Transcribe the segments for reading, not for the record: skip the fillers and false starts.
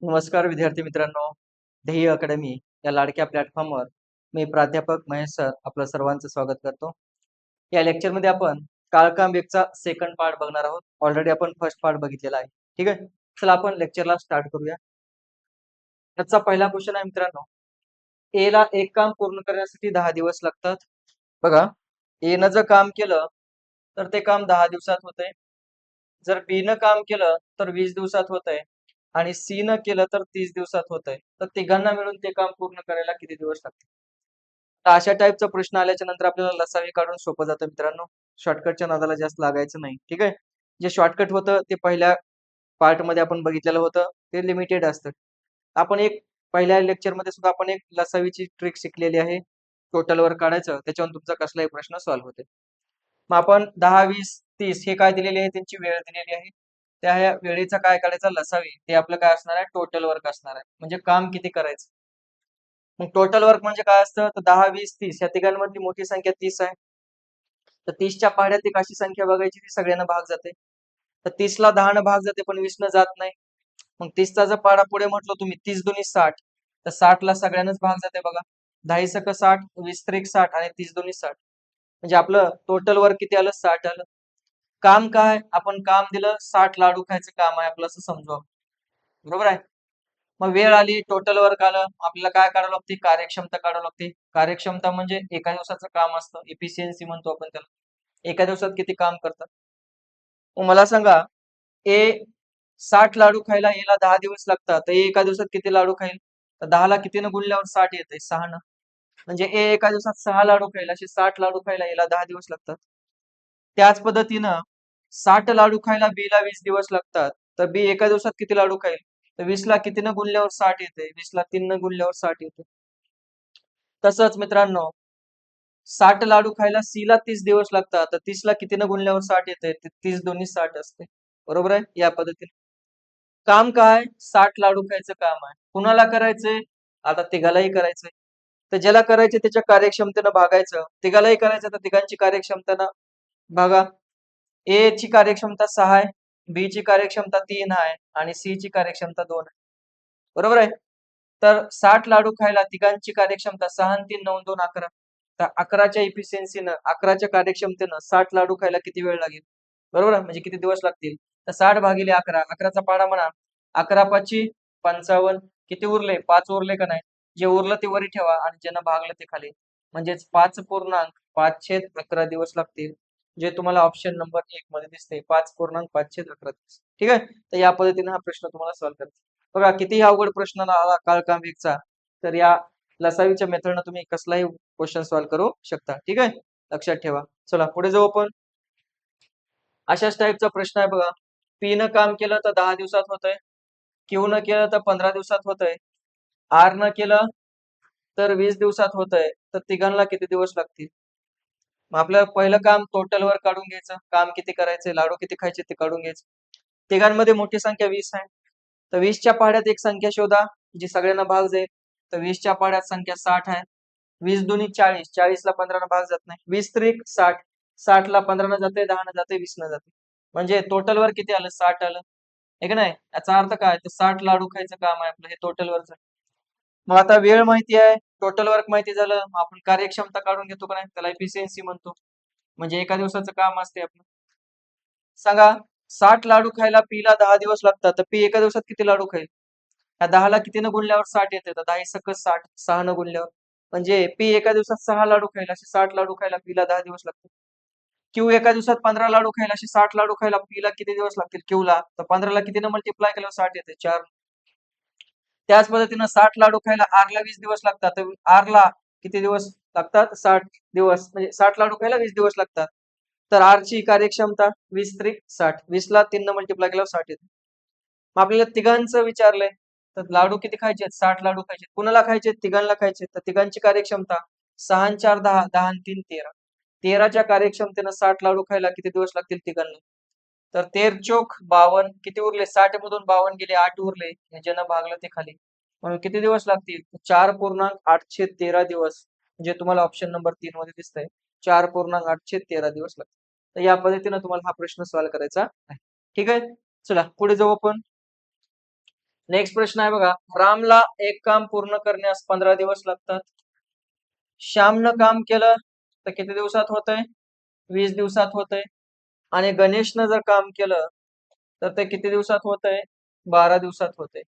नमस्कार विद्यार्थी मित्रांनो. ध्येय अकॅडमी या लाडक्या प्लॅटफॉर्मवर मी प्राध्यापक महेश सर आपलं सर्वांचं स्वागत करतो. या लेक्चरमध्ये आपण काळकांबेकचा सेकंड पार्ट बघणार आहोत. ऑलरेडी आपण फर्स्ट पार्ट बघितलेला आहे. ठीक आहे. चला आपण लेक्चरला स्टार्ट करूया. त्याचा पहिला क्वेश्चन आहे मित्रांनो. ए ला एक काम पूर्ण करण्यासाठी 10 दिवस लागतात. बघा, ए न जर काम केलं तर ते काम 10 दिवसात होतंय. जर बी न काम केलं तर 20 दिवसात होतंय आणि सी न केलं तर 30 दिवसात होतंय. तर तिघांना मिळून ते काम पूर्ण करायला किती दिवस लागतील? तर अशा टाईपचा प्रश्न आल्याच्या नंतर आपल्याला लसावी काढून सोपं जातं मित्रांनो. शॉर्टकटच्या नादाला जास्त लागायचं नाही. ठीक आहे. जे शॉर्टकट होतं ते पहिल्या पार्ट मध्ये आपण बघितलेलं होतं ते लिमिटेड असतं. आपण एक पहिल्या लेक्चर मध्ये सुद्धा आपण एक लसावीची ट्रिक शिकलेली आहे. टोटल वर काढायचं त्याच्यावरून तुमचा कसलाही प्रश्न सॉल्व्ह होते. मग आपण 10, 20, 30 हे काय दिलेले आहे त्यांची वेळ दिलेली आहे. त्या ह्या वेळेचा काय काढायचा लसावी ते आपलं काय असणार आहे टोटल वर्क असणार आहे. म्हणजे काम किती करायचं. मग टोटल वर्क म्हणजे काय असतं तर 10, 20, 30 या तिघांमधली मोठी संख्या 30 आहे. तर 30च्या पाढ्यात एक अशी संख्या बघायची ती सगळ्यांना भाग जाते. तर 30ला 10 न भाग जाते पण 20 न जात नाही. मग 30चा जर पाढा पुढे म्हटलं तुम्ही 30 दुनी 60 तर 60ला सगळ्यांनाच भाग जाते बघा. 10 सक 60, 20 त्रिक 60 आणि 30 दुनी 60. म्हणजे आपलं टोटल वर्क किती आलं 60 आलं. काम काय आपण काम दिलं 60 लाडू खायचं काम आहे आपलं असं समजू आपण. बरोबर आहे. मग वेळ आली टोटल वर्क आलं आपल्याला काय काढावं लागते कार्यक्षमता काढावं लागते. कार्यक्षमता म्हणजे एका दिवसाचं काम असतं इफिशियन्सी म्हणतो आपण त्याला. एका दिवसात किती काम करतात. मग मला सांगा ए 60 लाडू खायला याला 10 दिवस लागतात तर ए एका दिवसात किती लाडू खाईल तर 10 ला कितीनं गुणल्यावर 60 येते 6 न. म्हणजे ए एका दिवसात 6 लाडू खाईल असे 60 लाडू खायला याला 10 दिवस लागतात. त्याच पद्धतीनं 60 लाडू खायला बी ला 20 दिवस लागतात. तर बी एका दिवसात किती लाडू खाईल तर 20 ला कितीनं गुणल्यावर 60 येते 20 ला 3 न गुणल्यावर 60 येते. तसंच मित्रांनो 60 लाडू खायला सी ला 30 दिवस लागतात तर 30 ला कितीनं गुणल्यावर 60 येते 30 दोन्ही 60 असते. बरोबर आहे या पद्धतीने. काम काय 60 लाडू खायचं काम आहे. कुणाला करायचंय आता तिघालाही करायचंय. तर ज्याला करायचे त्याच्या कार्यक्षमतेनं भागायचं. तिघालाही करायचं तर तिघांची कार्यक्षमतेनं भागा. ए ची कार्यक्षमता 6 आहे, बी ची कार्यक्षमता 3 आहे आणि सी ची कार्यक्षमता 2 आहे. बरोबर आहे. तर 60 लाडू खायला तिघांची कार्यक्षमता 6 आणि 3 9 2 11. तर 11च्या इफिशियन्सीनं 11च्या कार्यक्षमतेनं 60 लाडू खायला किती वेळ लागेल? बरोबर आहे. म्हणजे किती दिवस लागतील? तर 60 भागिले 11 11चा पाढा म्हणा 11 पाची 55 किती उरले 5 उरले का नाही? जे उरलं ते वरी ठेवा आणि ज्यानं भागलं ते खाली. म्हणजेच 5.5/11 दिवस लागतील. जे तुम्हाला ऑप्शन नंबर 1 मध्ये दिसते 5.5/11 दिवस. ठीक आहे. तर या पद्धतीने हा प्रश्न तुम्हाला सॉल्व्ह करायचा. बघा कितीही अवघड प्रश्न आला काळकांबेकचा तर या लसावीच्या मेथडनं तुम्ही कसलाही क्वेश्चन सॉल्व्ह करू शकता. ठीक आहे. लक्षात ठेवा. चला पुढे जाऊ आपण. अशाच टाईपचा प्रश्न आहे बघा. पी न काम केलं तर 10 दिवसात होतंय. क्यू न केलं तर 15 दिवसात होतंय. आर न केलं तर 20 दिवसात होतंय. तर तिघांना किती दिवस लागतील? मग आपल्याला पहिलं काम टोटल वर काढून घ्यायचं. काम किती करायचे, लाडू किती खायचे ते काढून घ्यायचं. तिघांमध्ये मोठी संख्या 20 आहे. तर 20च्या पाढ्यात एक संख्या शोधा जी सगळ्यांना भाग जाईल. तर 20च्या पाढ्यात संख्या 60 आहे. 20 दुनी 40, 40 ला 15 न भाग जात नाही. 20 त्रिक 60, 60 ला 15 न जाते, 10 न जाते, 20 न जाते. म्हणजे टोटल वर किती आलं 60 आलं. आहे की नाही? याचा अर्थ काय तर 60 लाडू खायचं काम आहे आपलं हे टोटल वरच. मग आता वेळ माहिती आहे, टोटल वर्क माहिती झालं. मग आपण कार्यक्षमता काढून घेतो का नाही त्याला एफिशियन्सी म्हणतो. म्हणजे एका दिवसाचं काम असते आपलं. सांगा 60 लाडू खायला पी ला 10 दिवस लागतात तर पी एका दिवसात किती लाडू खाईल? या 10 ला कितीनं गुणल्यावर 60 येते तर 10 सकस 60 6 न गुणल्यावर. म्हणजे पी एका दिवसात 6 लाडू खाईल असे 60 लाडू खायला पी ला 10 दिवस लागतात. क्यू एका दिवसात 15 लाडू खाईल असे 60 लाडू खायला पी ला किती दिवस लागतील क्यू ला तर 15 ला कितीनं मल्टिप्लाय केल्यावर 60 येते 4. त्याच पद्धतीनं 60 लाडू खायला आर ला 20 दिवस लागतात तर आर ला किती दिवस लागतात 60 दिवस म्हणजे 60 लाडू खायला 20 दिवस लागतात. तर आर ची कार्यक्षमता 20 त्रिक 60 20 ला 3 न मल्टिप्लाय केल्यावर 60 येते. मग आपल्याला तिघांचं विचारलंय तर लाडू किती खायचे 60 लाडू खायचे. कुणाला खायचे तिघांना खायचे तर तिघांची कार्यक्षमता 6 आणि 4 10 10 आणि 3 13. 13च्या कार्यक्षमतेनं 60 लाडू खायला किती दिवस लागतील तिघांना? तर 13 चोक 52 किती उरले 60 मधून 52 गेले 8 उरले ज्यानं भागलं ते खाली. म्हणून किती दिवस लागतील 4.813 दिवस. जे तुम्हाला ऑप्शन नंबर 3 मध्ये दिसतंय 4.813 दिवस लागतील. तर या पद्धतीनं तुम्हाला हा प्रश्न सॉल्व्ह करायचा आहे. ठीक आहे. चला पुढे जाऊ आपण. नेक्स्ट प्रश्न आहे बघा, रामला एक काम पूर्ण करण्यास 15 दिवस लागतात. श्यामनं काम केलं तर किती दिवसात होतंय? 20 दिवसात होतंय. आणि गणेशनं जर काम केलं तर ते किती दिवसात होतंय? 12 दिवसात होतंय.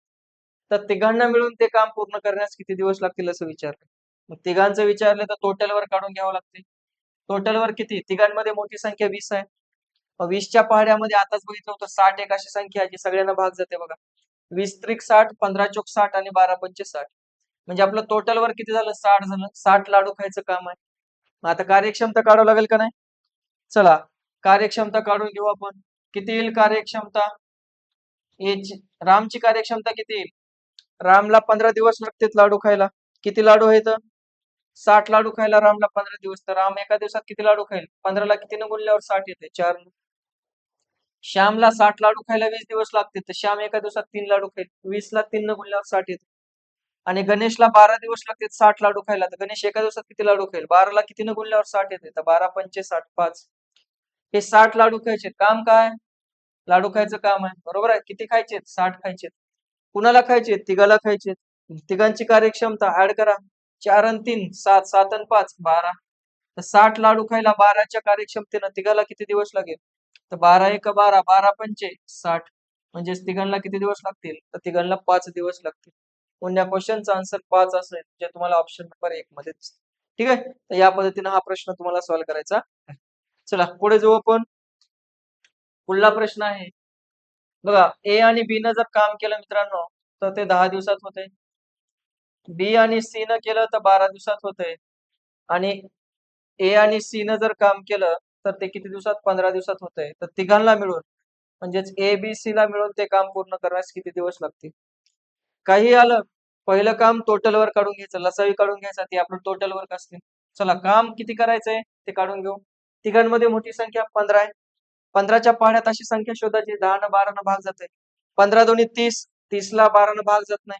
तर तिघांना मिळून ते काम पूर्ण करण्यास किती दिवस लागतील असं विचारलं. मग तिघांचं विचारलं तर टोटलवर काढून घ्यावं लागते. टोटलवर किती? तिघांमध्ये मोठी संख्या 20 आहे. 20च्या पहाड्यामध्ये आताच बघितलं होतं 60 एक अशी संख्या आहे जी सगळ्यांना भाग जाते बघा. 20 त्रिक 60, 15 चोक 60 आणि 12 पंचे 60. म्हणजे आपलं टोटलवर किती झालं? 60 झालं. 60 लाडू खायचं काम आहे. मग आता कार्यक्षमता काढावं लागेल का नाही? चला कार्यक्षमता काढून घेऊ आपण. किती येईल कार्यक्षमता? रामची कार्यक्षमता किती येईल? रामला 15 दिवस लागतात लाडू खायला. किती लाडू आहेत? 60 लाडू खायला रामला 15 दिवस. तर राम एका दिवसात किती लाडू खाईल? 15 ला कितीने गुणल्यावर 60 येते? 4. श्यामला 60 लाडू खायला 20 दिवस लागतील. तर श्याम एका दिवसात 3 लाडू खाईल. 20 ला 3 न गुणल्यावर 60 येते. आणि गणेशला 12 दिवस लागतील 60 लाडू खायला. तर गणेश एका दिवसात किती लाडू खाईल? 12 ला कितीने गुणल्यावर 60 येते? तर 12 पंचे 60, 5. हे 60 लाडू खायचे. काम काय? लाडू खायचं काम आहे. बरोबर आहे. किती खायचे? 60 खायचे. कुणाला खायचे? तिघाला खायचे. तिघांची कार्यक्षमता ऍड करा. 4 आणि 3 7, 7 आणि 5 12. तर 60 लाडू खायला 12च्या कार्यक्षमतेनं तिघाला किती दिवस लागेल? तर 12 एक 12, 12 पंचे 60. म्हणजेच तिघांना किती दिवस लागतील? तर तिघांना 5 दिवस लागतील. म्हणून या क्वेश्चनचा आन्सर 5 असेल, जे तुम्हाला ऑप्शन नंबर 1 मध्ये दिसतं. ठीक आहे. तर या पद्धतीने हा प्रश्न तुम्हाला सॉल्व्ह करायचा आहे. चला पुढे जाऊ आपण. पुढला प्रश्न आहे बघा, ए आणि बी न जर काम केलं मित्रांनो तर ते 10 दिवसात होते. बी आणि सी न केलं तर 12 दिवसात होते. आणि ए आणि सी न जर काम केलं तर ते किती दिवसात? 15 दिवसात होतंय. तर तिघांना मिळून म्हणजेच ए बी सी ला मिळून ते काम पूर्ण करण्यास किती दिवस लागतील? काही आलं, पहिलं काम टोटल वर्क काढून घ्यायचं, लसावी काढून घ्यायचा, ते आपलं टोटल वर्क असते. चला काम किती करायचंय ते काढून घेऊ. तिघांमध्ये मोठी संख्या 15 आहे. 15च्या पाढ्यात अशी संख्या शोधायची 10 न 12 न भाग जाते. 15 दोन्ही 30, 30 ला 12 न भाग जात नाही.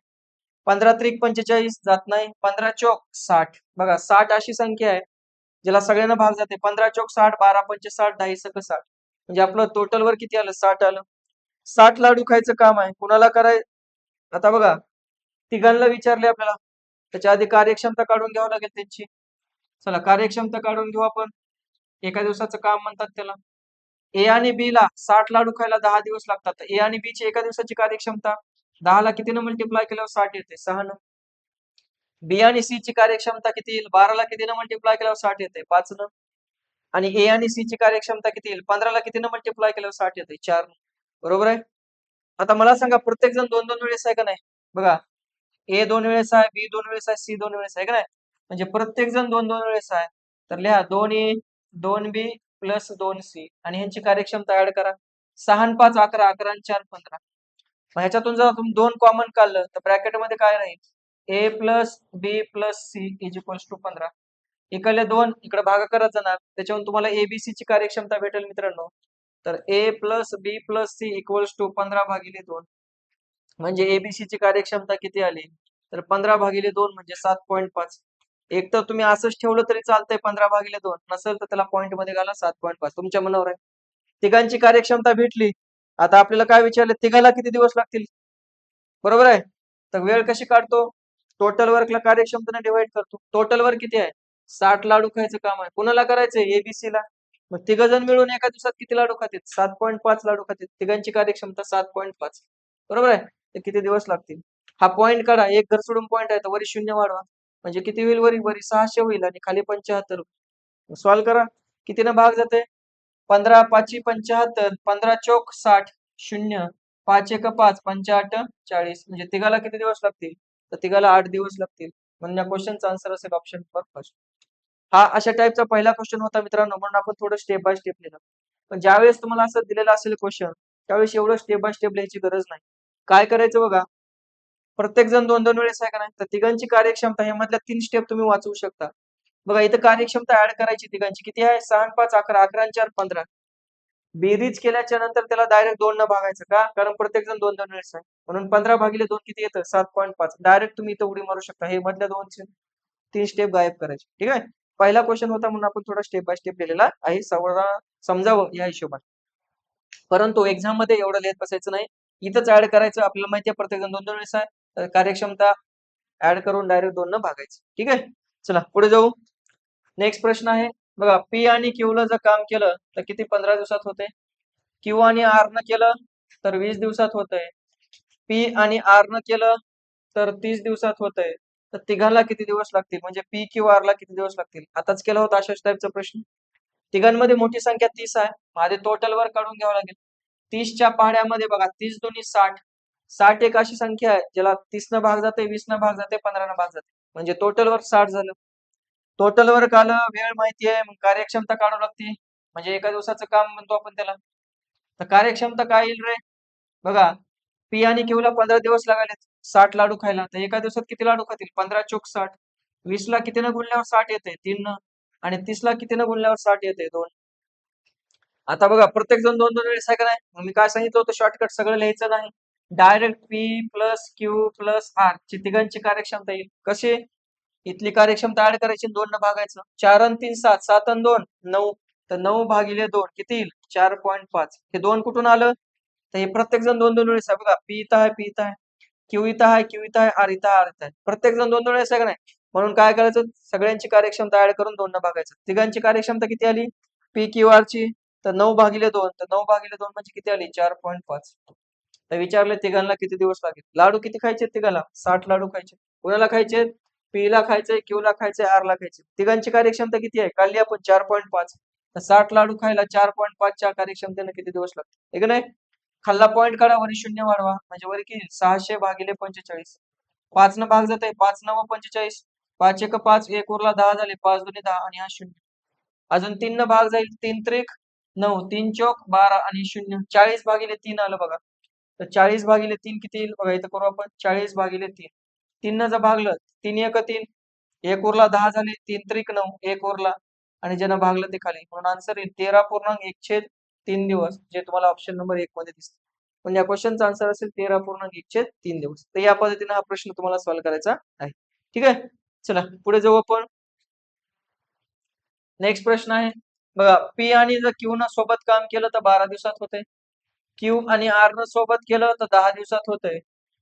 15 त्रिक 45 जात नाही. 15 चोक 60. बघा 60 अशी संख्या आहे ज्याला सगळ्यांना भाग जाते. 15 चोक 60, 12 पंचे 60, 10 सक 60. म्हणजे आपलं टोटल वर किती आलं? 60 आलं. 60 लाडू खायचं काम आहे. कुणाला कराय? आता बघा तिघांना विचारले आपल्याला. त्याच्या आधी कार्यक्षमता काढून घ्यावं लागेल त्यांची. चला कार्यक्षमता काढून घेऊ आपण. एका दिवसाचं काम म्हणतात त्याला. ए आणि बी ला 60 लाडू खायला 10 दिवस लागतात. ए आणि बी ची एका दिवसाची कार्यक्षमता 10 ला कितीनं मल्टिप्लाय केल्यावर 60 येते? 6 न. बी आणि सी ची कार्यक्षमता किती येईल? 12 ला कितीनं मल्टिप्लाय केल्यावर 60 येते? 5 न. आणि ए आणि सी ची कार्यक्षमता किती येईल? 15 ला कितीनं मल्टिप्लाय केल्यावर 60 येते? 4 न. बरोबर आहे. आता मला सांगा प्रत्येक जण 2-2 वेळेस आहे का नाही? बघा ए 2 वेळेस आहे, बी 2 वेळेस आहे, सी 2 वेळेस आहे का नाही? म्हणजे प्रत्येक जण 2-2 वेळेस आहे. तर लिहा 2 ए 2 बी प्लस 2 सी आणि ह्यांची कार्यक्षमता ऍड करा. 6 आणि 5 11, 11 आणि 4 15. मग ह्याच्यातून जर तुम्ही 2 कॉमन काढलं तर ब्रॅकेटमध्ये काय राहील? A plus B plus C is equals to 15. इकडले 2 इकडे भागाकारात जाणार. त्याच्यावरून तुम्हाला एबीसी ची कार्यक्षमता भेटेल मित्रांनो. तर A plus B plus C equals to 15 भागिले 2. म्हणजे एबीसी ची कार्यक्षमता किती आली? तर 15 भागिले 2 म्हणजे 7.5. एक तर तुम्ही असंच ठेवलं तरी चालतंय 15 भागिले 2. नसेल तर त्याला पॉईंट मध्ये घाला 7.5. तुमच्या मनावर आहे. तिघांची कार्यक्षमता भेटली. आता आपल्याला काय विचारलं? तिघाला किती दिवस लागतील? बरोबर आहे. तर वेळ कशी काढतो? टोटल वर्कला कार्यक्षमतेने डिवाइड करतो. टोटल वर्क किती आहे? 60 लाडू खायचं काम आहे. कुणाला करायचंय? एबीसी ला. मग तिघ जण मिळून एका दिवसात किती लाडू खातील? 7.5 लाडू खातील. तिघांची कार्यक्षमता 7.5. बरोबर आहे. तर किती दिवस लागतील? हा पॉईंट काढा. एक घर सोडून पॉईंट आहे तर वरी 0 वाढवा. म्हणजे किती होईल? वरी 600 होईल आणि खाली 75. सॉल्व्ह करा. कितीने भाग जाते? 15 5 75, 15 चोक 60, 0, 5 1 5, 5 8 40. म्हणजे तिघाला किती दिवस लागतील? तर तिघाला 8 दिवस लागतील. म्हणजे या क्वेश्चनचा आन्सर असेल ऑप्शन नंबर फर्स्ट. हा अशा टाईपचा पहिला क्वेश्चन होता मित्रांनो, म्हणून आपण थोडं स्टेप बाय स्टेप लिहिलं. पण ज्यावेळेस तुम्हाला असं दिलेलं असेल क्वेश्चन त्यावेळेस एवढं स्टेप बाय स्टेप लिहायची गरज नाही. काय करायचं बघा, प्रत्येक जण 2-2 वेळेस आहे का नाही? तर तिघांची कार्यक्षमता हे मधल्या 3 स्टेप तुम्ही वाचवू शकता. बघा इथं कार्यक्षमता ऍड करायची तिघांची किती आहे? 6 आणि 5 11, 11 आणि 4 15. बेरीज केल्याच्या नंतर त्याला डायरेक्ट 2 न भागायचं का? कारण प्रत्येक जण 2-2 वेळेस आहे. म्हणून 15 भागिले 2 किती येतं? 7.5. डायरेक्ट तुम्ही इथं उडी मारू शकता. हे मधल्या 3 स्टेप गायब करायचे. ठीक आहे. पहिला क्वेश्चन होता म्हणून आपण थोडा स्टेप बाय स्टेप लिहिलेला आहे, समजावं या हिशोबाने. परंतु एक्झाम मध्ये एवढं लिहित बसायचं नाही. इथंच ऍड करायचं. आपल्याला माहिती आहे प्रत्येक जण 2-2 वेळेस आहे, तर कार्यक्षमता ऍड करून डायरेक्ट 2 न भागायचं. ठीक आहे, चला पुढे जाऊ. नेक्स्ट प्रश्न आहे बघा, पी आणि क्यू ला जर काम केलं तर किती 15 दिवसात होते. क्यू आणि आर न केलं तर 20 दिवसात होतंय. पी आणि आर न केलं तर 30 दिवसात होतंय. तर तिघांना किती दिवस लागतील, म्हणजे पी क्यू आर ला किती दिवस लागतील. आताच केला होता अशाच टाईपचा प्रश्न. तिघांमध्ये मोठी संख्या 30 आहे, माझे टोटल वर काढून घ्यावं लागेल. 30च्या पाढ्यामध्ये बघा 30 दोन्ही 60. 60 एक अशी संख्या आहे ज्याला 30 न भाग जाते, 20 न भाग जाते, 15 न भाग जाते, म्हणजे टोटल वर 60 झालं. टोटल वर आलं, वेळ माहिती आहे, मग कार्यक्षमता काढावं लागते, म्हणजे एका दिवसाचं काम म्हणतो आपण त्याला. तर कार्यक्षमता काय येईल रे बघा, पी आणि क्यू ला 15 दिवस लागायले 60 लाडू खायला, तर एका दिवसात किती लाडू खातील, 15 चोक 60. 20 ला कितीनं गुणल्यावर 60 येते, 3 न. आणि 30 ला कितीनं गुणल्यावर 60 येते, 2. आता बघा प्रत्येक जण 2-2 वेळेस आहे का नाही. मग मी काय सांगितलं होतं, शॉर्टकट सगळं लिहायचं नाही, direct P plus Q plus R ची तिघांची कार्यक्षमता येईल. कशी, इथली कार्यक्षमता ऍड करायची, 2 न भागायचं. 4 आणि 3 7, 7 आणि 2 9, तर 9 भागिले 2 किती येईल, 4.5. हे 2 कुठून आलं, तर हे प्रत्येक जण 2-2 वेळेस आहे बघा. पी इथं आहे, पी इथं आहे, क्यू इथं आहे, क्यू इथं आहे, आर इथं आहे, आर इथं आहे, प्रत्येक जण 2-2 वेळेस आहे का नाही. म्हणून काय करायचं, सगळ्यांची कार्यक्षमता ऍड करून 2 न भागायचं. तिघांची कार्यक्षमता किती आली, पी क्यू आर ची, तर 9/2, तर 9/2 म्हणजे किती आली, 4.5. तर विचारले तिघांना किती दिवस लागेल. लाडू किती खायचे तिघांना, 60 लाडू खायचे. कोणाला खायचे, पी ला खायचे, क्यू ला खायचे, आर ला खायचे. तिघांची कार्यक्षमता किती आहे, काढली आपण 4.5. तर 60 लाडू खायला 4.5 च्या कार्यक्षमतेने किती दिवस लागतात, एक नाही. खाल्ला पॉईंट काढा, वरी 0 वाढवा, म्हणजे वरी किती, 600 भागिले 45. 5 न भाग जाते, 5 9 45, 5 1 5, 1 उरला 10 झाले, 5 2 10 आणि हा 0. अजून 3 न भाग जाईल, 3 त्रिक 9, 3 चौक 12 आणि 0, 40 भागिले 3 आलं बघा. तर 40 भागिले 3 किती येईल बघा, इथं करू आपण, 40 भागिले 3. 3 न जर भागलं, 3 1 3, 1 उरला 10 झाले, 3 त्रिक 9, 1 उरला आणि ज्यानं भागलं ते खाली, म्हणून आन्सर येईल 13.1/3 दिवस, जे तुम्हाला ऑप्शन नंबर 1 मध्ये दिसतं. म्हणजे या क्वेश्चनचा आन्सर असेल 13.1/3 दिवस. तर या पद्धतीने हा प्रश्न तुम्हाला सॉल्व्ह करायचा आहे. ठीक आहे, चला पुढे जाऊ आपण. नेक्स्ट प्रश्न आहे बघा, पी आणि जर क्यू न सोबत काम केलं तर 12 दिवसात होते. क्यू आणि आर न सोबत केलं तर 10 दिवसात होते.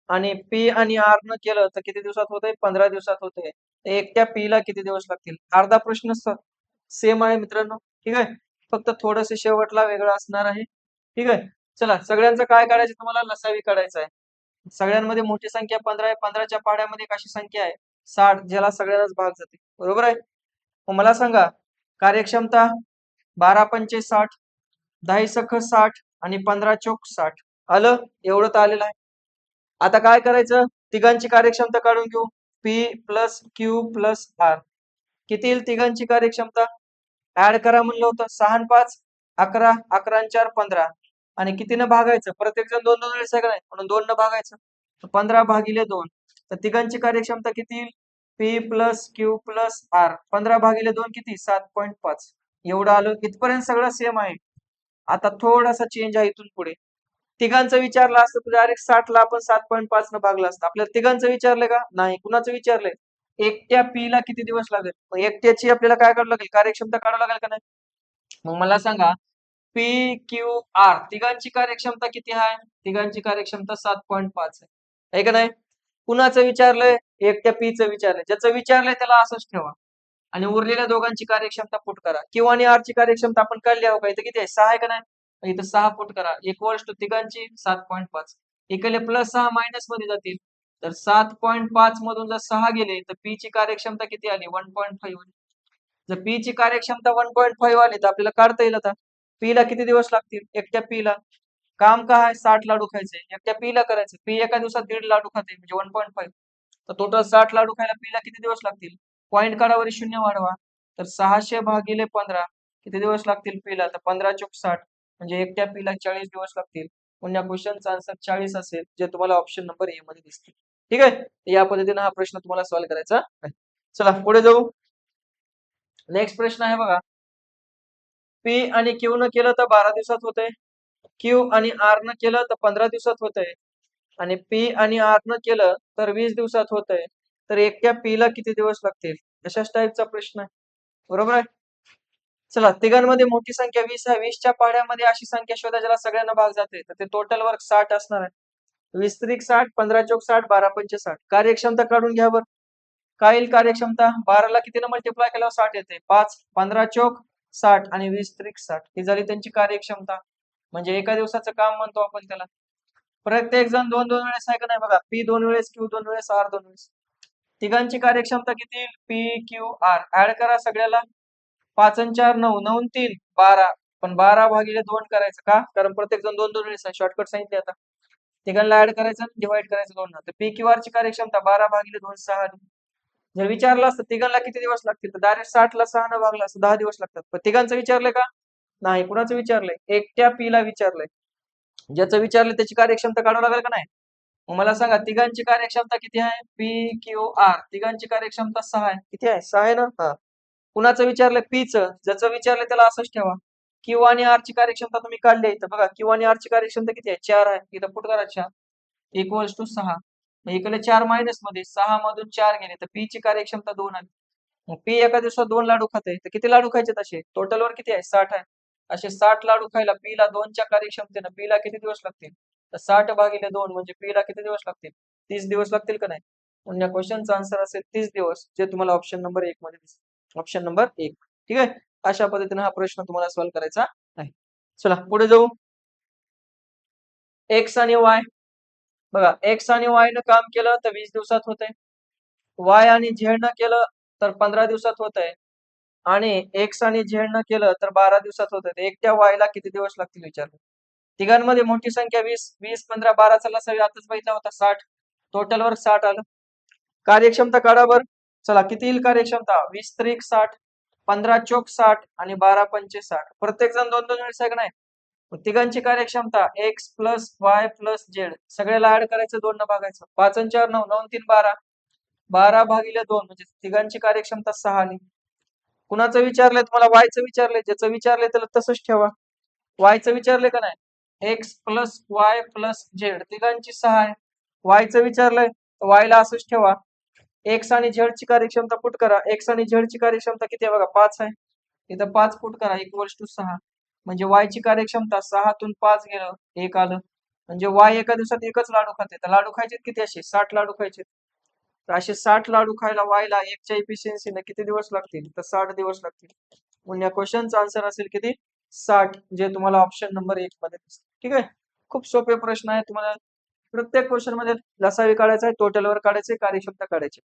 आणि पी आणि आर न केलं तर किती दिवसात होते, 15 दिवसात होते. एकट्या पी ला किती दिवस लागतील. अर्धा प्रश्न सेम आहे मित्रांनो. ठीक आहे, फक्त थोडस शेवटला वेगळं असणार आहे. ठीक आहे, चला सगळ्यांचं काय काढायचं, तुम्हाला लसावी काढायचा आहे. सगळ्यांमध्ये मोठी संख्या 15 आहे, 15च्या पाड्यामध्ये कशी संख्या आहे, 60, ज्याला सगळ्यांनाच भाग जाते, बरोबर आहे. मग मला सांगा, कार्यक्षमता 12 पंचे 60, 10 सख 60 आणि 15 चोक 60. आलं, एवढं तर आलेलं आहे. आता काय करायचं, तिघांची कार्यक्षमता काढून घेऊ. P plus Q plus R किती येईल तिघांची कार्यक्षमता, ऍड करा म्हणलं होतं. 6 आणि 5 11, 11 आणि 4 15, आणि कितीनं भागायचं, प्रत्येक जण 2-2 वेळेस आहे का नाही, म्हणून 2 न भागायचं. 15 भागिले 2, तर तिघांची कार्यक्षमता किती येईल, P plus Q plus R, 15 भागिले 2 किती, 7.5. एवढं आलं, इथपर्यंत सगळं सेम आहे. आता थोडासा चेंज आहे इथून पुढे. तिघांचं विचारलं असतं तर डायरेक्ट 60 ला आपण 7.5 न भागलं असतं. आपल्याला तिघांचं विचारलंय का, नाही. कुणाचं विचारलंय, एकट्या पी ला किती दिवस लागेल. मग एकट्याची आपल्याला काय करावं लागेल, कार्यक्षमता काढावं लागेल का नाही. मग मला सांगा, पी क्यू आर तिघांची कार्यक्षमता किती आहे, तिघांची कार्यक्षमता 7.5 आहे का नाही. कुणाचं विचारलंय, एकट्या पी चं विचारलंय. ज्याचं विचारलंय त्याला असंच ठेवा आणि उरलेल्या दोघांची कार्यक्षमता पुट करा. क्यू आणि आर ची कार्यक्षमता आपण काढली आहे का, इथं किती आहे, 6 आहे का नाही, इथं 6 पुट करा. इक्वल्स टू तिघांची 7.5. इकडे प्लस 6 मायनस मध्ये जातील, तर 7.5 मधून जर 6 गेले तर पी ची कार्यक्षमता किती आली, 1.5. जर पी ची कार्यक्षमता 1.5 आली तर आपल्याला काढता येईल. आता पी ला किती दिवस लागतील, एकट्या पी ला काम काय, 60 लाडू खायचे, एकट्या पी ला करायचे. पी एका दिवसात 1.5 लाडू खाते, म्हणजे 1.5. तर टोटल 60 लाडू खायला पी ला किती दिवस लागतील, पॉईंट काढावर 0 वाढवा, तर 600 भागिले 15 किती दिवस लागतील पी ला, तर 15 चोक 60, म्हणजे एकट्या पी ला 40 दिवस लागतील. म्हणून या क्वेश्चनचा आन्सर 40 असेल, जे तुम्हाला ऑप्शन नंबर ए मध्ये दिसते. ठीक आहे, या पद्धतीने हा प्रश्न तुम्हाला सॉल्व्ह करायचा आहे. चला पुढे जाऊ. नेक्स्ट प्रश्न आहे बघा, पी आणि क्यू न केलं तर 12 दिवसात होते. क्यू आणि आर न केलं तर 15 दिवसात होतंय. आणि पी आणि आर न केलं तर 20 दिवसात होतंय. तर एकट्या पी ला किती दिवस लागतील, अशाच टाईपचा प्रश्न आहे, बरोबर आहे. चला, तिघांमध्ये मोठी संख्या 20 आहे. 20च्या पाढ्यामध्ये अशी संख्या शोधा ज्याला सगळ्यांना भाग जाते, तर ते टोटल वर्क 60 असणार आहे. 20 त्रिक 60, 15 चौक 60, 12 पंचे 60. कार्यक्षमता काढून घ्या बरं. काय येईल कार्यक्षमता? 12ला कितीनं मल्टिप्लाय केल्यावर 60 येते? 5, 15 चौक 60 आणि 20 त्रिक 60. ही झाली त्यांची कार्यक्षमता. म्हणजे एका दिवसाचं काम म्हणतो आपण त्याला. प्रत्येक जण 2-2 वेळेस आहे का नाही बघा. P 2 वेळेस, Q 2 वेळेस, R 2 वेळेस. तिघांची कार्यक्षमता किती येईल? P, Q, R. ऍड करा सगळ्याला. 5 आणि 4 9, 9 आणि 3 12. पण 12 भागिले 2 करायचं का? कारण प्रत्येक जण 2-2 वेळेस आहे. शॉर्टकट सांगितले आता. तिघांना ऍड करायचं आणि डिवाइड करायचं 2 तर P, Q, R ची कार्यक्षमता 12 भागिले 2 6. जर विचारलं असतं तिघांना किती दिवस लागतील तर डायरेक्ट 60 ला 6 न भागला असं 10 दिवस लागतात. पण तिघांचं विचारलंय का? नाही. कुणाचं विचारलंय? एकट्या P ला विचारलंय. ज्याचं विचारलं त्याची कार्यक्षमता काढावं लागेल का नाही? मग मला सांगा तिघांची कार्यक्षमता किती आहे? P, Q, R. तिघांची कार्यक्षमता 6 आहे. किती आहे? 6 आहे ना? हा. कुणाचं विचारलंय? P चं. ज्याचं विचारलंय त्याला असंच ठेवा. Q आणि R ची कार्यक्षमता तुम्ही काढली इथं बघा. Q आणि R ची कार्यक्षमता किती आहे? 4 आहे. इथं पुट करा 4 इक्वल्स टू 6. मग इकडे 4 मायनस मध्ये 6 मधून 4 गेले तर P ची कार्यक्षमता 2 आली. मग P एका दिवसात 2 लाडू खाते तर किती लाडू खायचे तसे? टोटल वर किती आहे? 60 आहे. असे 60 लाडू खायला P ला 2 च्या कार्यक्षमतेनं P ला किती दिवस लागतील? तर 60 भागिले 2 म्हणजे P ला किती दिवस लागतील? 30 दिवस लागतील का नाही? म्हणून या क्वेश्चनचा आन्सर असेल 30 दिवस जे तुम्हाला ऑप्शन नंबर 1 मध्ये दिसतं. Option number 1. ठीक आहे. अशा पद्धतीने हा प्रश्न तुम्हाला सॉल्व्ह करायचा आहे. चला पुढे जाऊ. X आणि Y बघा X आणि Y न काम केलं तर 20 दिवसात होतंय. Y आणि Z न केलं तर 15 दिवसात होतंय. आणि X आणि Z न केलं तर 12 दिवसात होतंय. एकट्या Y ला किती दिवस लागतील विचारलं. तिघांमध्ये मोठी संख्या 20, 20, 15, 12 चा लसावी आताच बघितला होता 60. टोटल वर 60 आलं. कार्यक्षमता काढा बर. चला किती येईल कार्यक्षमता? 20 त्रिक 60, 15 चौक 60 आणि 12 पंचे 60. प्रत्येक जण 2-2 वेळेस आहे का नाही? तिघांची कार्यक्षमता X plus Y plus Z सगळ्याला ऍड करायचं 2 न भागायचं. 5 आणि 4 9, 9 आणि 3 12. 12 भागिले 2 म्हणजे तिघांची कार्यक्षमता 6 आली. कुणाचं विचारलंय तुम्हाला? Y चं विचारलंय. ज्याचं विचारलंय त्याला तसंच ठेवा. Y चं विचारलंय का नाही? X plus Y plus Z तिघांची 6 आहे. Y चं विचारलंय तर Y ला असंच ठेवा. X आणि Z ची कार्यक्षमता पुट करा. X आणि Z ची कार्यक्षमता किती आहे बघा? 5 आहे. इथं 5 पुट करा इक्वल्स टू 6. म्हणजे Y ची कार्यक्षमता 6 तून 5 गेलं 1 आलं. म्हणजे Y एका दिवसात एकच लाडू खाते. तर लाडू खायचे किती असे? 60 लाडू खायचे. तर असे 60 लाडू खायला Y ला 1 च्या इफिशियन्सीने किती दिवस लागतील? तर 60 दिवस लागतील. म्हणून या क्वेश्चनचा आन्सर असेल किती? 60 जे तुम्हाला ऑप्शन नंबर 1 मध्ये दिसतं. ठीक आहे. खूप सोपे प्रश्न आहे. तुम्हाला प्रत्येक क्वेश्चन मध्ये लसावी काढायचा आहे, टोटल वर काढायचे, कार्यक्षमता काढायची.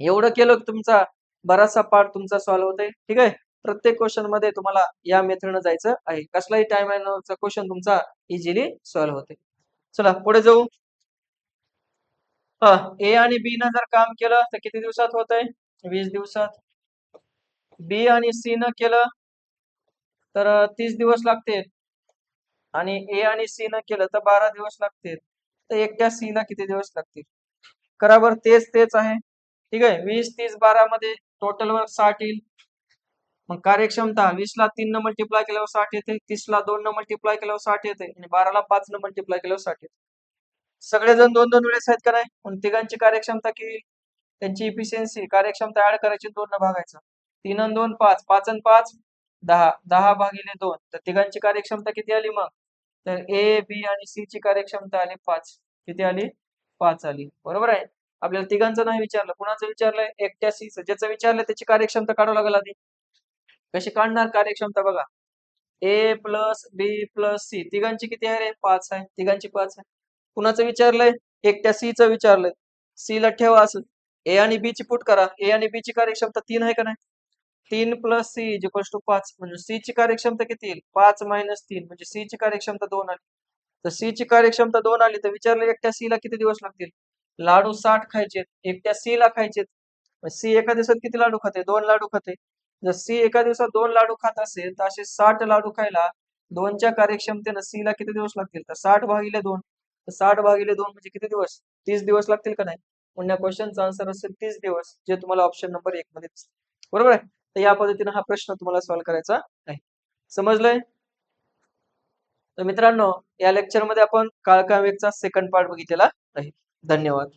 एवढं केलं की तुमचा बराचसा पार्ट तुमचा सॉल्व्ह होतोय. ठीक आहे. प्रत्येक क्वेश्चन मध्ये तुम्हाला या मेथडनं जायचं आहे. कसलाही टाइम चा क्वेश्चन तुमचा इझिली सॉल्व्ह होते. चला पुढे जाऊ. ए आणि बी न जर काम केलं तर किती दिवसात होतंय? 20 दिवसात. बी आणि सी न केलं तर 30 दिवस लागतील. आणि ए आणि सी न केलं तर 12 दिवस लागतील. तर एकट्या सी ला किती दिवस लागतील? करा बरं. तेच आहे. ठीक आहे. 20 30 12 मध्ये टोटल वर 60 येईल. मग कार्यक्षमता 20 ला 3 न मल्टिप्लाय केल्यावर 60 येते. 30 ला 2 न मल्टिप्लाय केल्यावर 60 येते आणि 12 ला 5 न मल्टिप्लाय केल्यावर 60 येते. सगळेजण 2-2 वेळेस आहेत का नाही? पण तिघांची कार्यक्षमता किती? त्यांची इफिशियन्सी कार्यक्षमता ऍड करायची 2 न भागायचं. 3 आणि 2 5, 5 आणि 5 10, 10 भागिले 2. तर तिघांची कार्यक्षमता किती आली मग? तर ए, बी आणि सी ची कार्यक्षमता आली 5. किती आली? 5 आली. बरोबर आहे. आपल्याला तिघांचं नाही विचारलं. कुणाचं विचारलंय? एकट्या सी चं. ज्याचं विचारलंय त्याची कार्यक्षमता काढावं लागेल आधी. कशी काढणार कार्यक्षमता बघा. ए प्लस बी प्लस सी तिघांची किती आहे रे? 5 आहे. तिघांची 5 आहे. कुणाचं विचारलंय? एकट्या सी चं विचारलंय. सी ला ठेवा असं. ए आणि बी ची पुट करा. ए आणि बी ची कार्यक्षमता 3 आहे का नाही? 3 plus C is equals to 5. म्हणजे सी ची कार्यक्षमता किती येईल? 5 मायनस 3 म्हणजे सी ची कार्यक्षमता 2 आली. तर सी ची कार्यक्षमता 2 आली तर विचारलं एकट्या सी ला किती दिवस लागतील? लाडू 60 खायचे. एकट्या सी ला खायचे. सी एका दिवसात किती लाडू खाते? 2 लाडू खाते. जर सी एका दिवसात 2 लाडू खात असेल तर असे 60 लाडू खायला 2 च्या कार्यक्षमतेनं सी ला किती दिवस लागतील? तर 60 भागिले 2. तर 60 भागिले 2 म्हणजे किती दिवस? 30 दिवस लागतील का नाही? म्हणून या क्वेश्चनचा आन्सर असेल 30 दिवस जे तुम्हाला ऑप्शन नंबर 1 मध्ये दिसतं. बरोबर आहे. तर या पद्धतीने हा प्रश्न तुम्हाला सॉल्व्ह करायचा आहे. समजलंय? तर मित्रांनो या लेक्चर मध्ये आपण काळका वेगचा सेकंड पार्ट बघितलेला आहे. धन्यवाद.